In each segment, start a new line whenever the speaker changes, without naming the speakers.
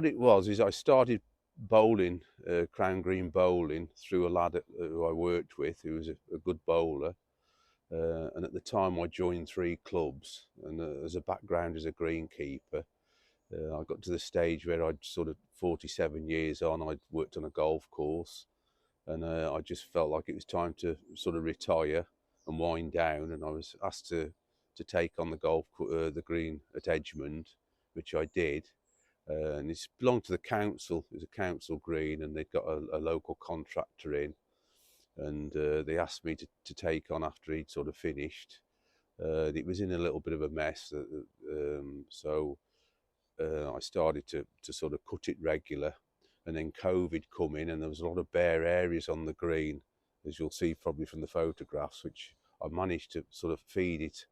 what it was is I started bowling, Crown Green bowling, through a lad who I worked with, who was a good bowler. And at the time I joined 3 clubs, and as a background as a greenkeeper, I got to the stage where I'd sort of 47 years on, I'd worked on a golf course, and I just felt like it was time to sort of retire and wind down. And I was asked to take on the green at Edgemond, which I did. And it's belonged to the council. It was a council green, and they'd got a local contractor in, and they asked me to take on after he'd sort of finished. It was in a little bit of a mess, so I started to sort of cut it regular, and then COVID come in, and there was a lot of bare areas on the green, as you'll see probably from the photographs, which I managed to sort of feed it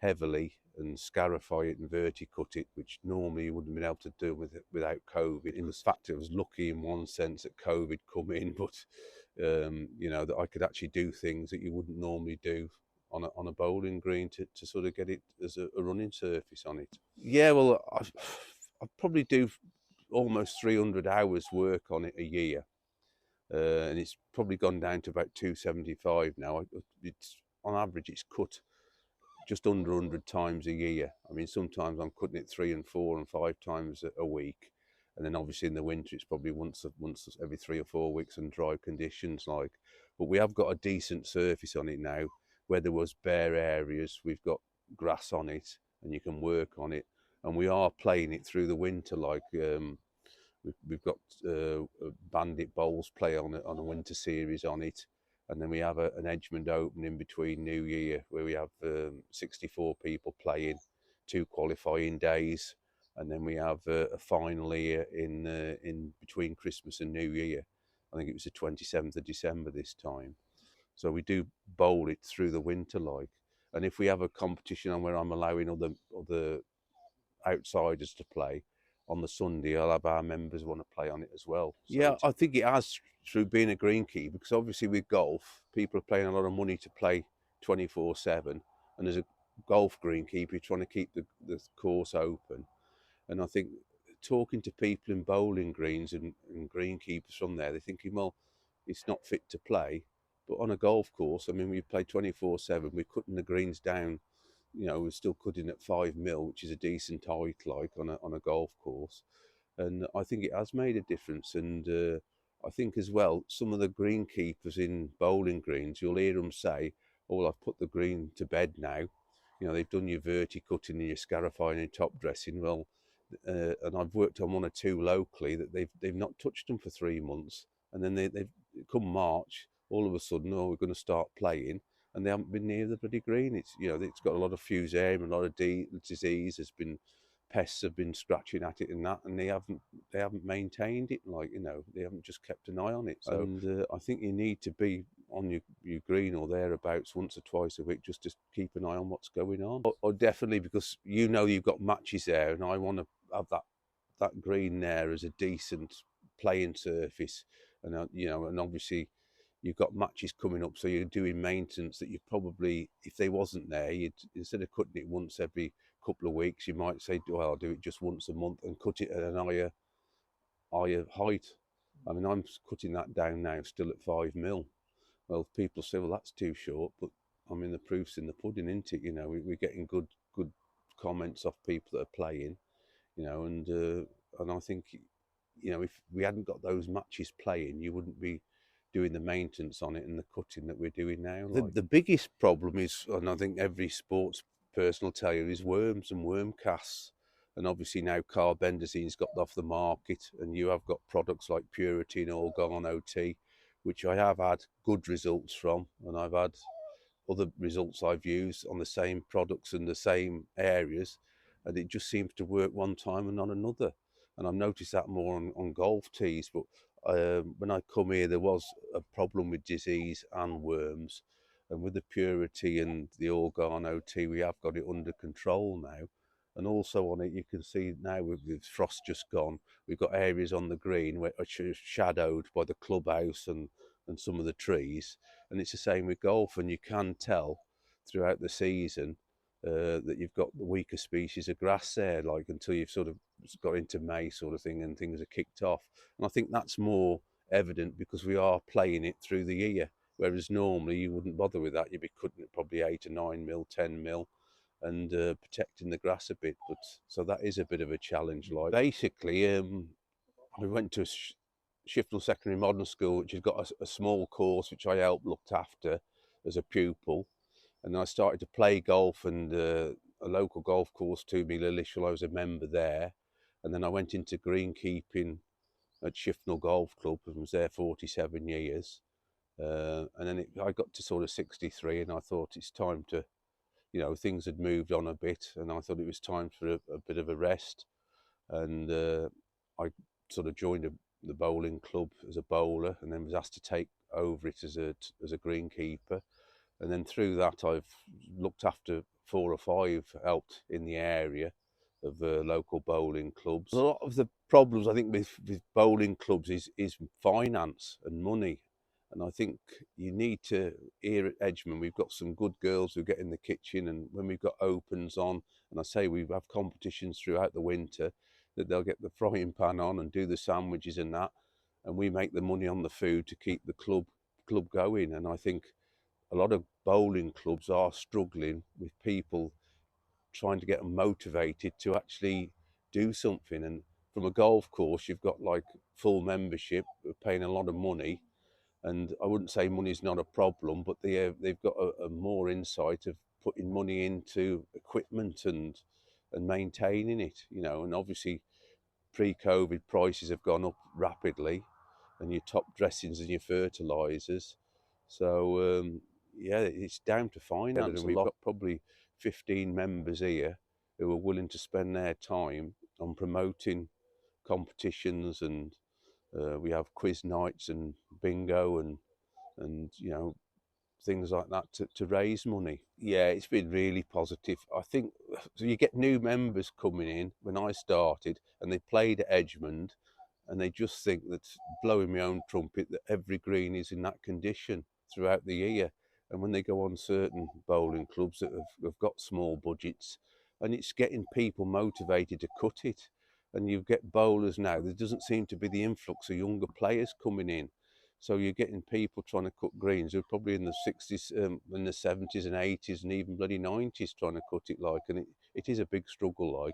heavily and scarify it and verticut it, which normally you wouldn't have been able to do without COVID. In fact, I was lucky in one sense that COVID come in, but you know, that I could actually do things that you wouldn't normally do on a bowling green to sort of get it as a running surface on it. Yeah, well, I probably do almost 300 hours work on it a year, and it's probably gone down to about 275 now. It's on average, it's cut just under 100 times a year. I mean, sometimes I'm cutting it 3 and 4 and 5 times a week, and then obviously in the winter it's probably once every 3 or 4 weeks in dry conditions. But we have got a decent surface on it now. Where there was bare areas, we've got grass on it, and you can work on it. And we are playing it through the winter. We've got Bandit Bowls play on a winter series on it. And then we have an Edgemond Open in between New Year, where we have 64 people playing, 2 qualifying days, and then we have a final here in between Christmas and New Year. I think it was the 27th of December this time. So we do bowl it through the winter, and if we have a competition on where I'm allowing other outsiders to play on the Sunday, I'll have our members want to play on it as well. So yeah, I think it has, through being a greenkeeper, because obviously with golf, people are paying a lot of money to play 24/7, and as a golf greenkeeper, you're trying to keep the course open. And I think talking to people in bowling greens and greenkeepers from there, they're thinking, well, it's not fit to play. But on a golf course, I mean, we play 24/7, we're cutting the greens down, you know, we're still cutting at 5 mil, which is a decent height, on a golf course. And I think it has made a difference. And I think as well, some of the greenkeepers in bowling greens, you'll hear them say, "Oh, well, I've put the green to bed now." You know, they've done your verticutting and your scarifying and top dressing. Well, and I've worked on 1 or 2 locally that they've not touched them for 3 months, and then they've come March, all of a sudden, oh, we're going to start playing, and they haven't been near the bloody green. It's, you know, it's got a lot of fusarium, a lot of disease. There's been pests have been scratching at it and that, and they haven't maintained it. You know, they haven't just kept an eye on it. So, and I think you need to be on your green or thereabouts once or twice a week, just to keep an eye on what's going on. Or definitely, because you know you've got matches there, and I want to have that green there as a decent playing surface, and you know, and obviously you've got matches coming up, so you're doing maintenance that you probably, if they wasn't there, you'd, instead of cutting it once every couple of weeks, you might say, well, I'll do it just once a month and cut it at an higher height. I mean, I'm cutting that down now, still at 5 mil. Well, people say, well, that's too short, but I mean, the proof's in the pudding, isn't it? You know, we're getting good comments off people that are playing, you know, and I think, you know, if we hadn't got those matches playing, you wouldn't be doing the maintenance on it and the cutting that we're doing now. The biggest problem is, and I think every sports person will tell you, is worms and worm casts. And obviously now carbendazine's got off the market, and you have got products like Purity and Organ OT, which I have had good results from, and I've had other results I've used on the same products in the same areas, and it just seems to work one time and not another. And I've noticed that more on golf tees, but when I come here, there was a problem with disease and worms, and with the Purity and the Organ OT, we have got it under control now. And also on it, you can see now with frost just gone, we've got areas on the green which are shadowed by the clubhouse and some of the trees. And it's the same with golf, and you can tell throughout the season that you've got the weaker species of grass there, like until you've sort of got into May sort of thing and things are kicked off. And I think that's more evident because we are playing it through the year, whereas normally you wouldn't bother with that. You'd be cutting it probably 8 or 9 mil, 10 mil, and protecting the grass a bit. But so that is a bit of a challenge. Like basically, I went to Shifnal Secondary Modern School, which has got a small course which I helped looked after as a pupil. And I started to play golf, and a local golf course to me, Lillish, I was a member there. And then I went into greenkeeping at Shifnal Golf Club and was there 47 years. And then I got to sort of 63 and I thought it's time to, things had moved on a bit and I thought it was time for a bit of a rest. And I sort of joined the bowling club as a bowler and then was asked to take over it as a greenkeeper. And then through that, I've looked after 4 or 5, helped in the area of local bowling clubs. A lot of the problems I think with bowling clubs is finance and money. And I think you need to, here at Edgeman, we've got some good girls who get in the kitchen, and when we've got opens on, and I say we have competitions throughout the winter, that they'll get the frying pan on and do the sandwiches and that, and we make the money on the food to keep the club going. And I think a lot of bowling clubs are struggling with people trying to get them motivated to actually do something. And from a golf course, you've got like full membership, paying a lot of money. And I wouldn't say money's not a problem, but they've got a more insight of putting money into equipment and maintaining it, and obviously pre-COVID prices have gone up rapidly, and your top dressings and your fertilizers. So yeah, it's down to finance. And we've got probably 15 members here who are willing to spend their time on promoting competitions, and we have quiz nights and bingo and things like that to raise money. Yeah, it's been really positive. I think so. You get new members coming in when I started and they played at Edgemond and they just think that, blowing my own trumpet, that every green is in that condition throughout the year. And when they go on certain bowling clubs that have got small budgets, and it's getting people motivated to cut it. And you get bowlers now, there doesn't seem to be the influx of younger players coming in. So you're getting people trying to cut greens who are probably in the 60s, in the 70s and 80s and even bloody 90s trying to cut it like, and it is a big struggle like,